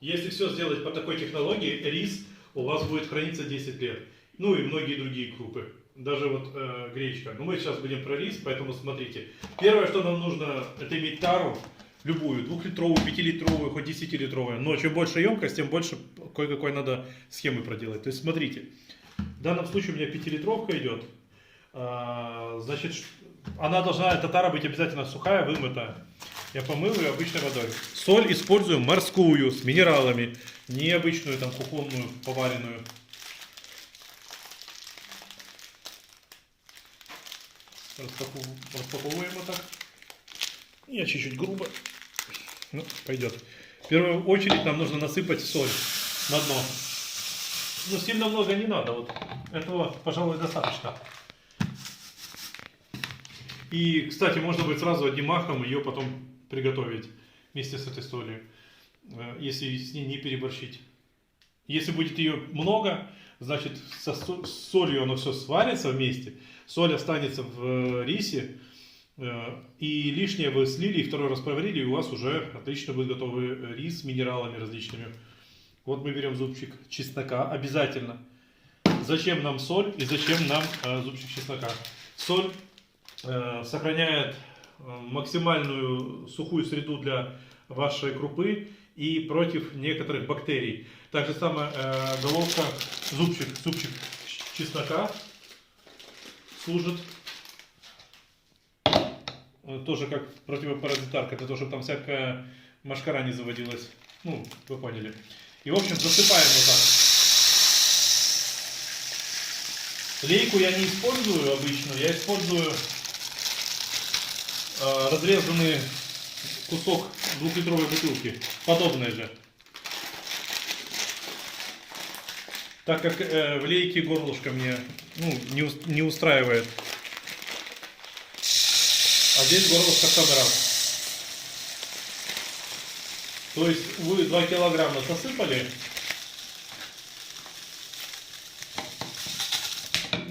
Если все сделать по такой технологии, рис у вас будет храниться 10 лет. Ну и многие другие крупы. Даже вот гречка. Но мы сейчас будем про рис, поэтому смотрите. Первое, что нам нужно, это иметь тару. Любую, 2-литровую, 5-литровую, хоть 10-литровую. Но чем больше емкость, тем больше кое-какой надо схемы проделать. То есть смотрите. В данном случае у меня 5-литровка идет. Значит, она должна, эта тара быть обязательно сухая, вымытая. Я помыл ее обычной водой. Соль использую морскую, с минералами. Не обычную, там, кухонную, поваренную. Распаковываем вот так. Я чуть-чуть грубо. Ну, пойдет. В первую очередь нам нужно насыпать соль на дно. Ну, сильно много не надо. Вот этого, пожалуй, достаточно. И, кстати, можно будет сразу одним махом ее потом приготовить вместе с этой солью, если с ней не переборщить. Если будет ее много, значит с солью оно все сварится вместе, соль останется в рисе, и лишнее вы слили, и второй раз проварили, и у вас уже отлично будет готовый рис с минералами различными. Вот мы берем зубчик чеснока обязательно. Зачем нам соль и зачем нам зубчик чеснока? Соль сохраняет максимальную сухую среду для вашей крупы и против некоторых бактерий. Так же самое головка, зубчик чеснока служит тоже как противопаразитарка, для того, чтобы там всякая мошкара не заводилась. Ну, вы поняли. И, в общем, засыпаем вот так. Лейку я не использую обычно, я использую разрезанный кусок 2-литровой бутылки, подобное же. Так как в лейке горлышко мне не устраивает. А здесь горлышко в самый раз. То есть вы 2 килограмма засыпали.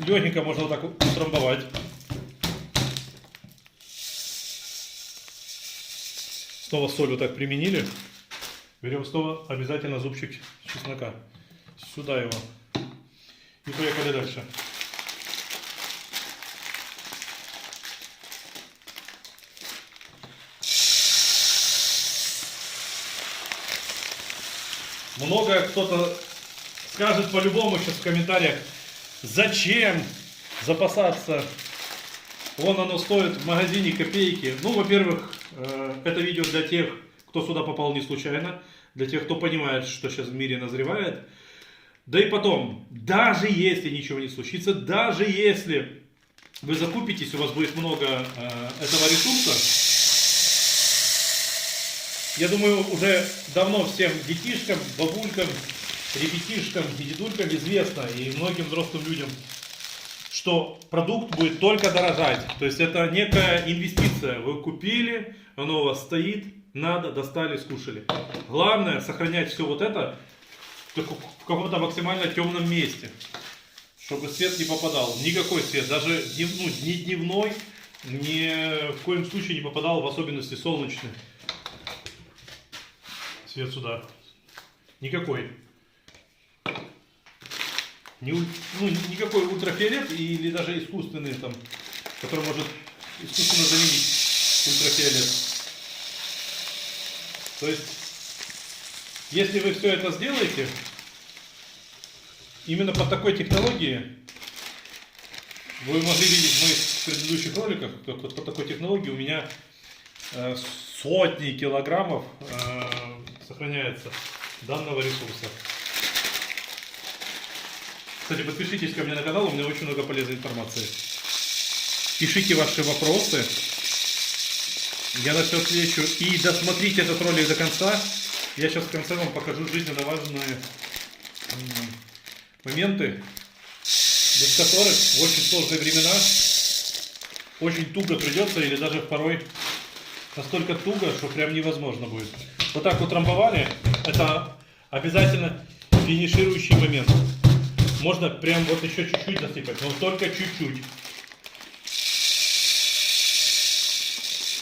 Легенько можно вот так утрамбовать. Снова соль вот так применили. Берем снова обязательно зубчик чеснока. Сюда его. И поехали дальше. Много кто-то скажет по-любому сейчас в комментариях, зачем запасаться. Вон оно стоит в магазине копейки. Ну, во-первых, это видео для тех, кто сюда попал не случайно. Для тех, кто понимает, что сейчас в мире назревает. Да и потом, даже если ничего не случится, даже если вы закупитесь, у вас будет много этого ресурса, я думаю, уже давно всем детишкам, бабулькам, ребятишкам и дедулькам известно, и многим взрослым людям, что продукт будет только дорожать. То есть это некая инвестиция. Вы купили, оно у вас стоит, надо, достали, скушали. Главное сохранять все вот это в каком-то максимально темном месте, чтобы свет не попадал. Никакой свет, даже ни дневной, ни в коем случае не попадал, в особенности солнечный. Свет сюда. Никакой. Никакой ультрафиолет или даже искусственный, там, который может искусственно заменить ультрафиолет. То есть, если вы все это сделаете, именно по такой технологии, вы могли видеть в моих предыдущих роликах, по такой технологии у меня сотни килограммов сохраняется данного ресурса. Кстати, подпишитесь ко мне на канал, у меня очень много полезной информации. Пишите ваши вопросы, я на все отвечу. И досмотрите этот ролик до конца. Я сейчас в конце вам покажу жизненно важные моменты, без которых в очень сложные времена очень туго придется, или даже порой настолько туго, что прям невозможно будет. Вот так вот трамбовали, это обязательно финиширующий момент. Можно прям вот еще чуть-чуть насыпать, но только чуть-чуть.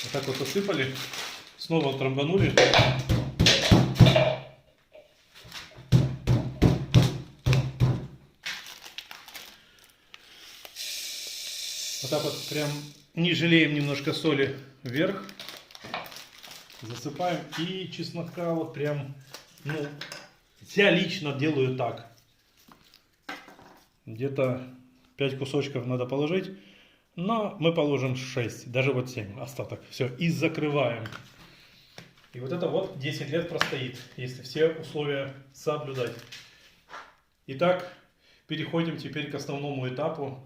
Вот так вот насыпали, снова трамбанули. так вот прям не жалеем немножко соли вверх. Засыпаем. И чеснока вот прям, ну, я лично делаю так. Где-то 5 кусочков надо положить. Но мы положим 6, даже вот 7 остаток. Все, и закрываем. И вот это вот 10 лет простоит, если все условия соблюдать. Итак, переходим теперь к основному этапу.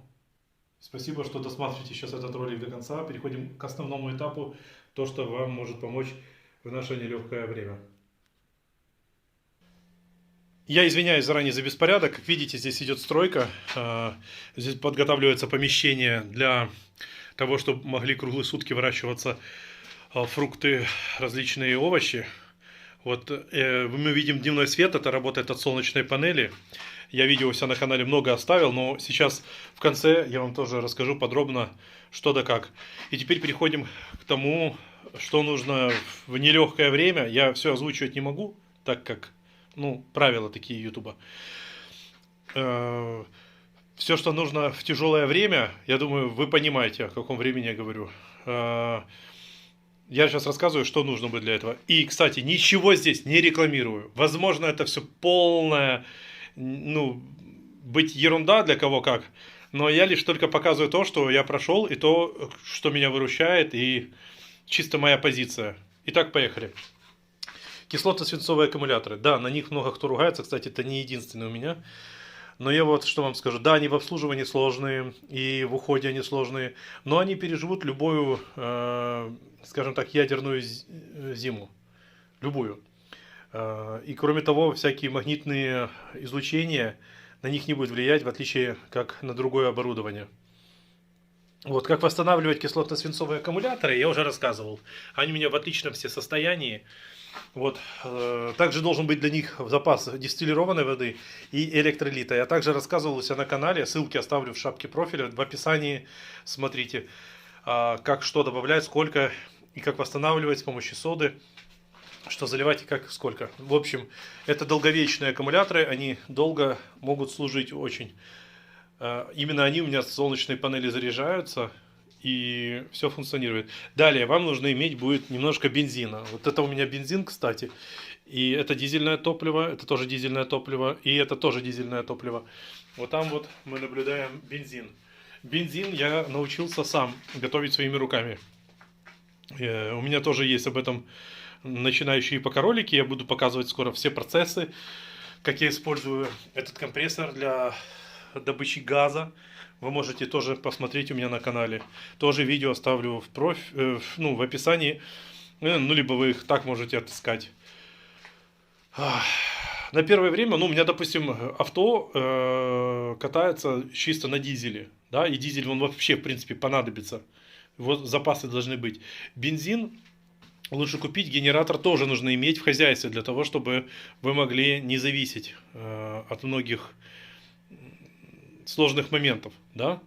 Спасибо, что досматриваете сейчас этот ролик до конца. Переходим к основному этапу, то, что вам может помочь в наше нелегкое время. Я извиняюсь заранее за беспорядок. Как видите, здесь идет стройка. Здесь подготавливается помещение для того, чтобы могли круглые сутки выращиваться фрукты, различные овощи. Вот мы видим дневной свет, это работает от солнечной панели. Я видео у себя на канале много оставил, но сейчас в конце я вам тоже расскажу подробно, что да как. И теперь переходим к тому, что нужно в нелегкое время. Я все озвучивать не могу, так как, ну, правила такие ютуба. Все, что нужно в тяжелое время, я думаю, вы понимаете, о каком времени я говорю. Я сейчас рассказываю, что нужно будет для этого. И, кстати, ничего здесь не рекламирую. Возможно, это все полная, ну, быть ерунда для кого как. Но я лишь только показываю то, что я прошел, и то, что меня выручает, и чисто моя позиция. Итак, поехали. Кислотно-свинцовые аккумуляторы. Да, на них много кто ругается. Кстати, это не единственный у меня. Но я вот что вам скажу. Да, они в обслуживании сложные, и в уходе они сложные. Но они переживут любую, скажем так, ядерную зиму. Любую. И кроме того, всякие магнитные излучения на них не будет влиять, в отличие как на другое оборудование. Вот, как восстанавливать кислотно-свинцовые аккумуляторы, я уже рассказывал. Они у меня в отличном все состоянии. Вот. Также должен быть для них запас дистиллированной воды и электролита. Я также рассказывал у себя на канале, ссылки оставлю в шапке профиля, в описании. Смотрите, как что добавлять, сколько и как восстанавливать с помощью соды, что заливать и как сколько. В общем, это долговечные аккумуляторы, они долго могут служить очень. Именно они у меня с солнечной панели заряжаются. И все функционирует. Далее, вам нужно иметь будет немножко бензина. Вот это у меня бензин, кстати. И это дизельное топливо, это тоже дизельное топливо, и это тоже дизельное топливо. Вот там вот мы наблюдаем бензин. Бензин я научился сам готовить своими руками. У меня тоже есть об этом начинающие пока ролики. Я буду показывать скоро все процессы, как я использую этот компрессор для добычи газа. Вы можете тоже посмотреть у меня на канале. Тоже видео оставлю в описании. Ну, либо вы их так можете отыскать. На первое время, ну, у меня, допустим, авто катается чисто на дизеле. Да, и дизель, он вообще, в принципе, понадобится. Вот запасы должны быть. Бензин лучше купить, генератор тоже нужно иметь в хозяйстве, для того, чтобы вы могли не зависеть от многих сложных моментов, да.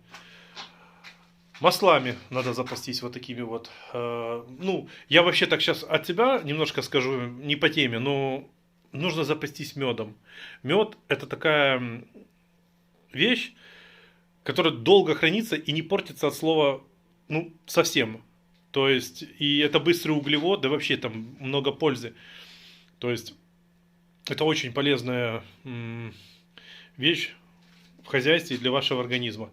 Маслами надо запастись вот такими вот. Ну, я вообще так сейчас от себя немножко скажу, не по теме, но нужно запастись медом. Мед — это такая вещь, которая долго хранится и не портится от слова, ну, совсем. То есть, и это быстрый углевод, да вообще там много пользы. То есть, это очень полезная вещь в хозяйстве для вашего организма.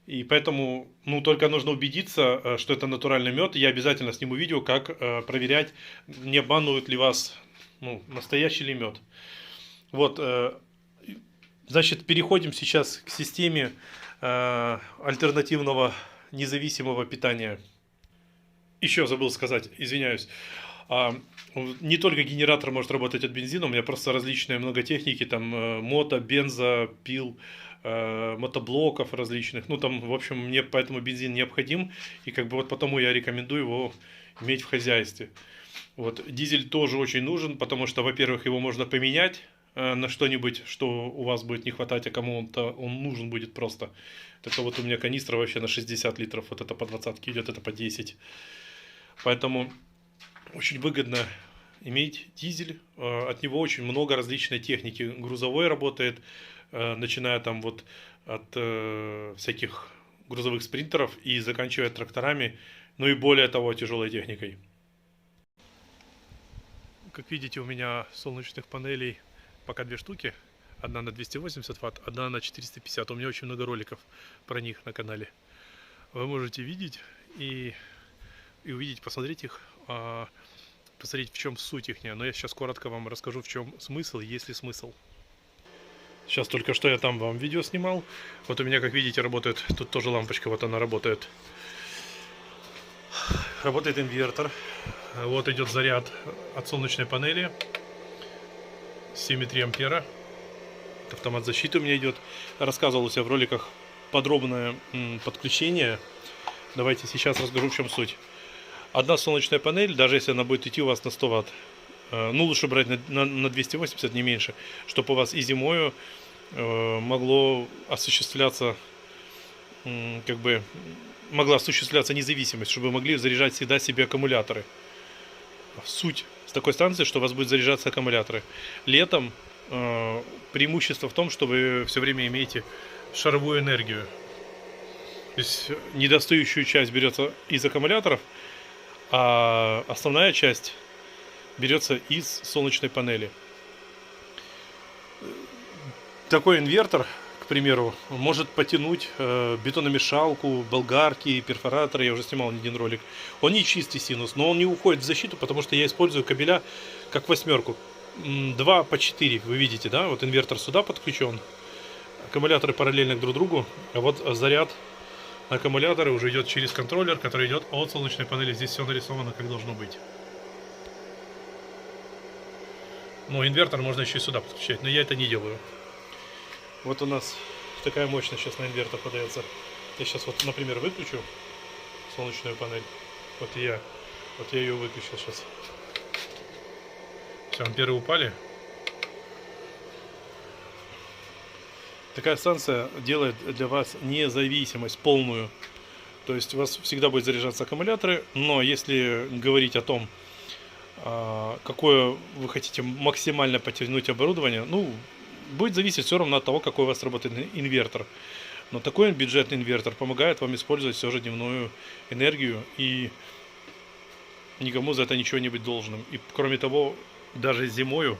И поэтому, ну, только нужно убедиться, что это натуральный мед. Я обязательно сниму видео, как проверять, не обманывают ли вас, ну, настоящий ли мед. Вот, значит, переходим сейчас к системе альтернативного независимого питания. Еще забыл сказать, извиняюсь. Не только генератор может работать от бензина, у меня просто различные много техники, там мото, бензо, пил, мотоблоков различных. Ну, там, в общем, мне поэтому бензин необходим. И как бы вот потому я рекомендую его иметь в хозяйстве. Вот, дизель тоже очень нужен, потому что, во-первых, его можно поменять на что-нибудь, что у вас будет не хватать, а кому-то он нужен будет просто. Это вот у меня канистра вообще на 60 литров, вот это по 20 идет, это по 10. Поэтому очень выгодно иметь дизель. От него очень много различной техники. Грузовой работает, начиная там вот от всяких грузовых спринтеров и заканчивая тракторами, ну и более того, тяжелой техникой. Как видите, у меня солнечных панелей пока 2 штуки. Одна на 280 Вт, одна на 450. У меня очень много роликов про них на канале. Вы можете видеть и увидеть, посмотреть их, посмотреть, в чем суть их. Но я сейчас коротко вам расскажу, в чем смысл, есть ли смысл. Сейчас только что я там вам видео снимал. Вот у меня, как видите, работает, тут тоже лампочка, вот она работает. Работает инвертор. Вот идет заряд от солнечной панели. 7,3 ампера. Автомат защиты у меня идет. Рассказывал у себя в роликах подробное подключение. Давайте сейчас расскажу, в чем суть. Одна солнечная панель, даже если она будет идти у вас на 100 Вт, ну лучше брать на 280, не меньше, чтобы у вас и зимою могло осуществляться, могла осуществляться независимость, чтобы вы могли заряжать всегда себе аккумуляторы. Суть с такой станции, что у вас будет заряжаться аккумуляторы. Летом преимущество в том, что вы все время имеете шаровую энергию. То есть недостающую часть берется из аккумуляторов, а основная часть берется из солнечной панели. Такой инвертор, к примеру, может потянуть бетономешалку, болгарки, перфораторы. Я уже снимал не один ролик. Он не чистый синус, но он не уходит в защиту, потому что я использую кабеля как 8. 2 по 4, вы видите, да? Вот инвертор сюда подключен. Аккумуляторы параллельно друг другу. А вот заряд на аккумуляторы уже идет через контроллер, который идет от солнечной панели. Здесь все нарисовано, как должно быть. Но инвертор можно еще и сюда подключать, но я это не делаю. Вот у нас такая мощность сейчас на инвертор подается. Я сейчас вот, например, выключу солнечную панель. Вот я ее выключил сейчас. Все, амперы упали. Такая станция делает для вас независимость полную. То есть у вас всегда будет заряжаться аккумуляторы, но если говорить о том, какое вы хотите максимально потянуть оборудование, ну, будет зависеть все равно от того, какой у вас работает инвертор. Но такой бюджетный инвертор помогает вам использовать все же дневную энергию и никому за это ничего не быть должным. И кроме того, даже зимою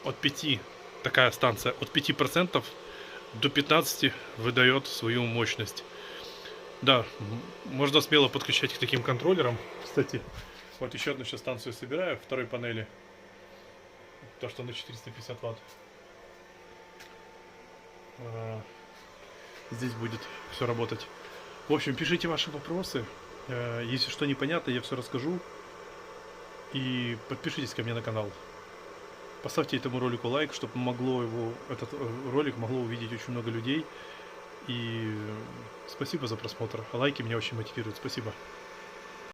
от 5, такая станция, от 5% до 15% выдает свою мощность. Да, можно смело подключать к таким контроллерам. Кстати, вот еще одну сейчас станцию собираю, второй панели. То, что на 450 Вт. Здесь будет все работать. В общем, пишите ваши вопросы. Если что непонятно, я все расскажу. И подпишитесь ко мне на канал. Поставьте этому ролику лайк, чтобы этот ролик могло увидеть очень много людей. И спасибо за просмотр. Лайки меня очень мотивируют. Спасибо.